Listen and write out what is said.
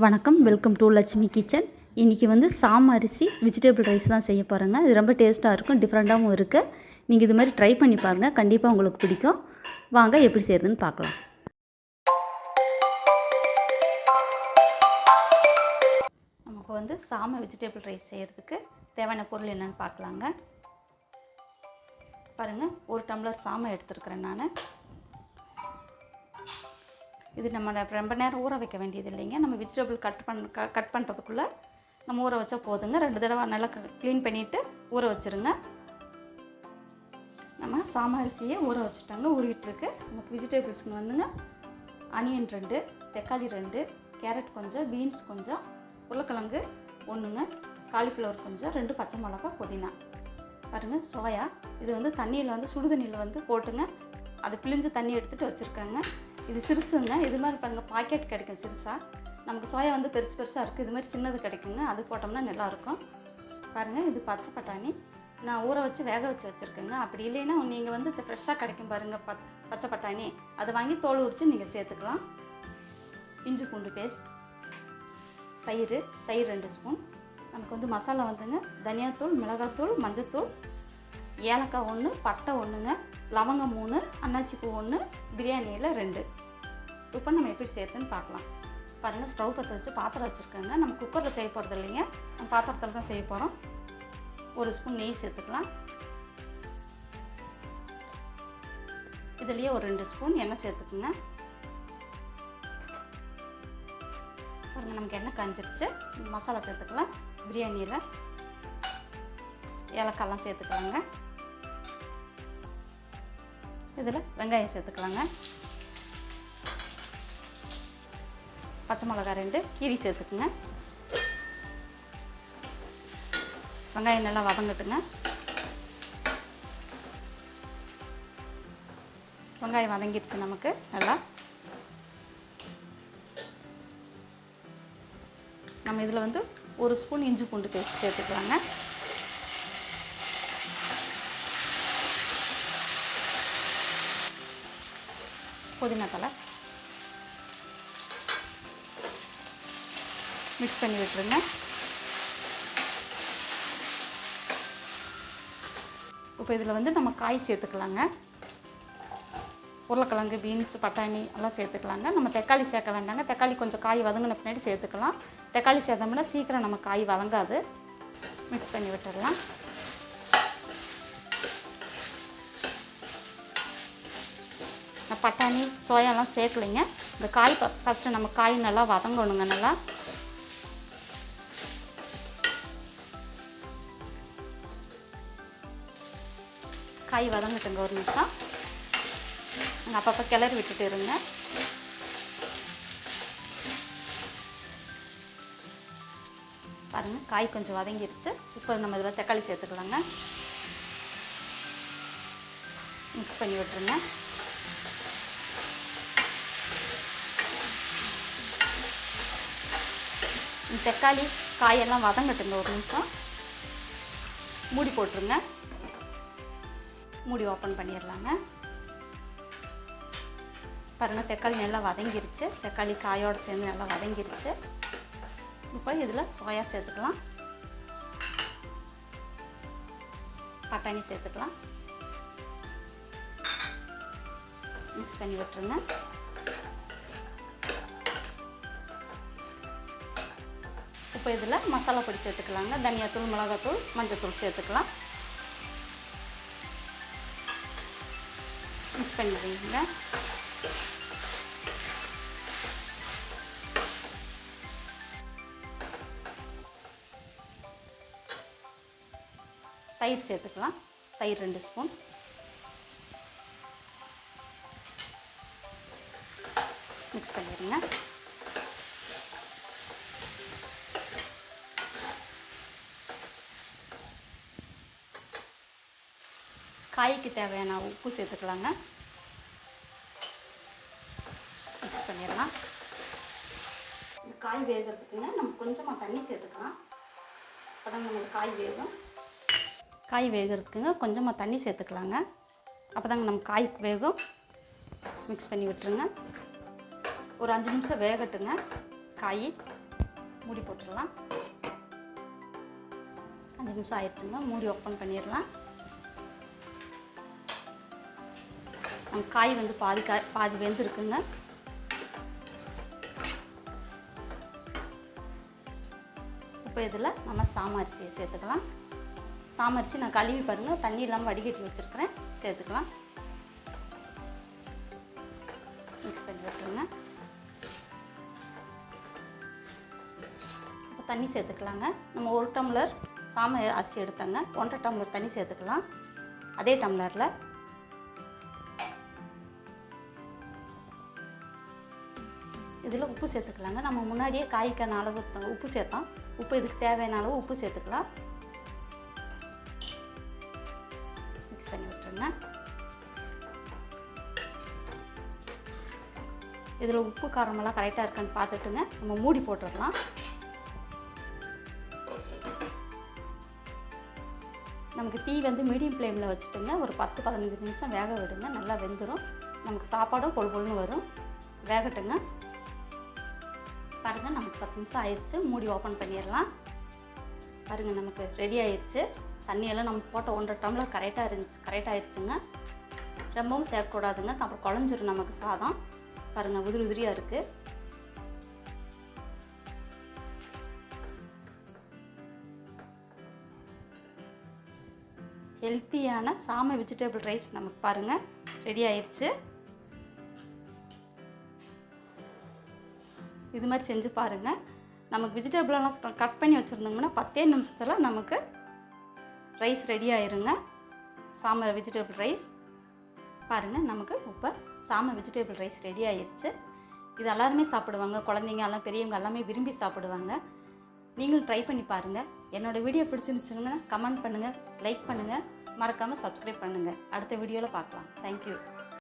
வணக்கம், welcome to Lakshmi kitchen. இன்றைக்கி வந்து சாம அரிசி வெஜிடபிள் ரைஸ் தான் செய்ய போகிறேங்க. இது ரொம்ப டேஸ்ட்டாக இருக்கும், டிஃப்ரெண்ட்டாகவும் இருக்குது. நீங்கள் இது மாதிரி ட்ரை பண்ணி பாருங்கள், கண்டிப்பாக உங்களுக்கு பிடிக்கும். வாங்க எப்படி செய்கிறதுன்னு பார்க்கலாம். நமக்கு வந்து சாம வெஜிடபிள் ரைஸ் செய்கிறதுக்கு தேவையான பொருள் என்னென்னு பார்க்கலாங்க. பாருங்கள், 1 டம்ளர் சாமை எடுத்துருக்கிறேன் நான். இது நம்ம ரொம்ப நேரம் ஊற வைக்க வேண்டியது இல்லைங்க. நம்ம வெஜிடபிள் கட் பண்ணுறதுக்குள்ளே நம்ம ஊற வச்சா போதுங்க. 2 தடவை நல்லா க்ளீன் பண்ணிவிட்டு ஊற வச்சுருங்க. நம்ம சாம அரிசியை ஊற வச்சுட்டாங்க, ஊறிட்டுருக்கு. நமக்கு வெஜிடபிள்ஸுங்க வந்துங்க, ஆனியன் 2, தக்காளி 2, கேரட் கொஞ்சம், பீன்ஸ் கொஞ்சம், உருளைக்கிழங்கு 1ங்க, காலிஃப்ளவர் கொஞ்சம், 2 பச்சை மிளகா, புதினா. பாருங்கள், சோயா இது வந்து தண்ணியில் வந்து சுடு தண்ணியில் வந்து போட்டுங்க, அதை பிழிஞ்சு தண்ணி எடுத்துகிட்டு வச்சுருக்காங்க. இது சிறுசுங்க. இது மாதிரி பாருங்கள், பாக்கெட் கிடைக்கும் சிறுசாக. நமக்கு சோயா வந்து பெருசாக இருக்குது, இது மாதிரி சின்னது கிடைக்குங்க. அது போட்டோம்னா நல்லாயிருக்கும். பாருங்கள், இது பச்சை பட்டாணி நான் ஊற வச்சு வேக வச்சு வச்சுருக்கேங்க. அப்படி இல்லைன்னா நீங்கள் வந்து ஃப்ரெஷ்ஷாக கிடைக்கும் பாருங்கள் பச்சை பட்டாணி, அதை வாங்கி தோல் உரித்து நீங்கள் சேர்த்துக்கலாம். இஞ்சி பூண்டு பேஸ்ட், தயிர் 2 ஸ்பூன். நமக்கு வந்து மசாலா வந்துங்க, தனியாத்தூள், மிளகாத்தூள், மஞ்சத்தூள், ஏலக்காய் 1, பட்டை 1ங்க, லவங்கம் 3, அன்னாச்சி பூ 1, பிரியாணியில் 2. இப்போ நம்ம எப்படி சேர்த்துன்னு பார்க்கலாம். பாருங்கள், ஸ்டவ் பற்ற வச்சு பாத்திரம் வச்சுருக்கேங்க. நம்ம குக்கரில் செய்ய போகிறது இல்லைங்க, நம்ம பாத்திரத்தில் தான் செய்ய போகிறோம். 1 ஸ்பூன் நெய் சேர்த்துக்கலாம். இதுலேயே ஒரு 2 ஸ்பூன் எண்ணெய் சேர்த்துக்குங்க. பாருங்கள், நமக்கு எண்ணெய் காஞ்சிருச்சு. மசாலா சேர்த்துக்கலாம். பிரியாணியில் ஏலக்காயெல்லாம் சேர்த்துக்கலாங்க. இதில் வெங்காயம் சேர்த்துக்கலாங்க. பச்சை மிளகா 2 கீரி சேர்த்துக்குங்க. வெங்காயம் நல்லா வதங்கட்டுங்க. வெங்காயம் வதங்கிடுச்சு நமக்கு நல்லா. நம்ம இதில் வந்து 1 ஸ்பூன் இஞ்சி பூண்டு பேஸ்ட் சேர்த்துக்கலாங்க. புதினா தலை மிக்ஸ் பண்ணி விட்டுருங்க. இப்போ இதில் வந்து நம்ம காய் சேர்த்துக்கலாங்க. உருளைக்கிழங்கு, பீன்ஸ், பட்டாணி எல்லாம் சேர்த்துக்கலாங்க. நம்ம தக்காளி சேர்க்க வேண்டாங்க. தக்காளி கொஞ்சம் காய் வதங்கின பின்னாடி சேர்த்துக்கலாம். தக்காளி சேர்த்தோம்னா சீக்கிரம் நம்ம காய் வதங்காது. மிக்ஸ் பண்ணி விட்டுடலாம். பட்டாணி, சோயாலாம் சேர்க்கலைங்க. இந்த காய் ஃபஸ்ட்டு நம்ம காய் நல்லா வதங்கணுங்க. நல்லா காய் வதங்கட்டுங்க. ஒரு நிமிஷம் அப்பப்போ கிளறி விட்டுட்டு இருங்க. பாருங்கள், காய் கொஞ்சம் வதங்கிருச்சு. இப்போ நம்ம இதில் தக்காளி சேர்த்துக்கலாங்க. மிக்ஸ் பண்ணி விட்டுருங்க. தக்காளி காயெல்லாம் வதங்கட்டுங்க. ஒரு நிமிஷம் மூடி போட்டுருங்க. மூடி ஓப்பன் பண்ணிடலாங்க. பாருங்கள், தக்காளி நல்லா வதங்கிருச்சு. தக்காளி காயோடு சேர்ந்து நல்லா வதங்கிருச்சு. இப்போ இதில் சோயா சேர்த்துக்கலாம். பட்டாணி சேர்த்துக்கலாம். மிக்ஸ் பண்ணி விட்டுருங்க. இப்போ இதில் மசாலா பொடி சேர்த்துக்கலாங்க. தனியாத்தூள், மிளகாத்தூள், மஞ்சத்தூள் சேர்த்துக்கலாம். மிக்ஸ் பண்ணிடுங்க. தயிர் சேர்த்துக்கலாம். தயிர் 2 ஸ்பூன். மிக்ஸ் பண்ணிடுங்க. காய்க்கு தேவையான உப்பு சேர்த்துக்கலாங்க. மிக்ஸ் பண்ணிடலாம். இந்த காய் வேகிறதுக்குங்க நம்ம கொஞ்சமாக தண்ணி சேர்த்துக்கலாம். அப்போ தான் நமக்கு காய் வேகும். காய் வேகிறதுக்குங்க கொஞ்சமாக தண்ணி சேர்த்துக்கலாங்க. அப்போ தாங்க நம்ம காய் வேகும். மிக்ஸ் பண்ணி விட்டுருங்க. ஒரு 5 நிமிஷம் வேகட்டுங்க காய். மூடி போட்டுடலாம். 5 நிமிஷம் ஆயிடுச்சுங்க. மூடி ஓப்பன் பண்ணிடலாம். நம்ம காய் வந்து பாதி வெந்திருக்குங்க. இப்போ இதில் நம்ம சாமை அரிசியை சேர்த்துக்கலாம். சாமை அரிசி நான் கழுவி பாருங்கள், தண்ணி இல்லாமல் வடிகட்டி வச்சுருக்கிறேன். சேர்த்துக்கலாம். மிக்ஸ் பண்ணி விட்டுருங்க. இப்போ தண்ணி சேர்த்துக்கலாங்க. நம்ம 1 டம்ளர் சாமை அரிசி எடுத்தாங்க, 1.5 டம்ளர் தண்ணி சேர்த்துக்கலாம். அதே டம்ளரில் இதில் உப்பு சேர்த்துக்கலாங்க. நம்ம முன்னாடியே காய்க்கான அளவு உப்பு சேர்த்தோம். உப்பு இதுக்கு தேவையான அளவு உப்பு சேர்த்துக்கலாம். மிக்ஸ் பண்ணி விட்டுருங்க. இதில் உப்பு காரமெல்லாம் கரெக்டாக இருக்கான்னு பார்த்துட்டுங்க நம்ம மூடி போட்டுடலாம். நமக்கு தீ வந்து மீடியம் ஃப்ளேமில் வச்சுட்டுங்க ஒரு 10-15 நிமிஷம் வேக விடுங்க. நல்லா வெந்துடும். நமக்கு சாப்பாடும் பொழுன்னு வரும். வேகட்டுங்க. பாருங்கள், நமக்கு 10 நிமிஷம் ஆயிடுச்சு. மூடி ஓப்பன் பண்ணிடலாம். பாருங்கள், நமக்கு ரெடி ஆயிடுச்சு. தண்ணியெல்லாம் நம்ம போட்ட 1.5 டம்ளர் கரெக்டாக ஆயிடுச்சுங்க. ரொம்பவும் சேர்க்கக்கூடாதுங்க, அப்புறம் குழஞ்சிரும் நமக்கு சாதம். பாருங்கள், உதிரியாக இருக்குது. ஹெல்த்தியான சாமை வெஜிடபிள் ரைஸ் நமக்கு பாருங்கள் ரெடி ஆயிடுச்சு. இது மாதிரி செஞ்சு பாருங்கள். நமக்கு வெஜிடபிளெல்லாம் கட் பண்ணி வச்சுருந்தோம்னா 10 நிமிஷத்தில் நமக்கு ரைஸ் ரெடி ஆயிருங்க. சாமை வெஜிடபிள் ரைஸ் பாருங்கள், நமக்கு இப்போ சாமை வெஜிடபிள் ரைஸ் ரெடி ஆயிடுச்சு. இது எல்லாருமே சாப்பிடுவாங்க. குழந்தைங்க எல்லாம் பெரியவங்க எல்லாமே விரும்பி சாப்பிடுவாங்க. நீங்களும் ட்ரை பண்ணி பாருங்கள். என்னோடய வீடியோ பிடிச்சிருந்துச்சுங்கன்னா கமெண்ட் பண்ணுங்கள், லைக் பண்ணுங்கள், மறக்காமல் சப்ஸ்கிரைப் பண்ணுங்கள். அடுத்த வீடியோவில் பார்க்கலாம். தேங்க்யூ.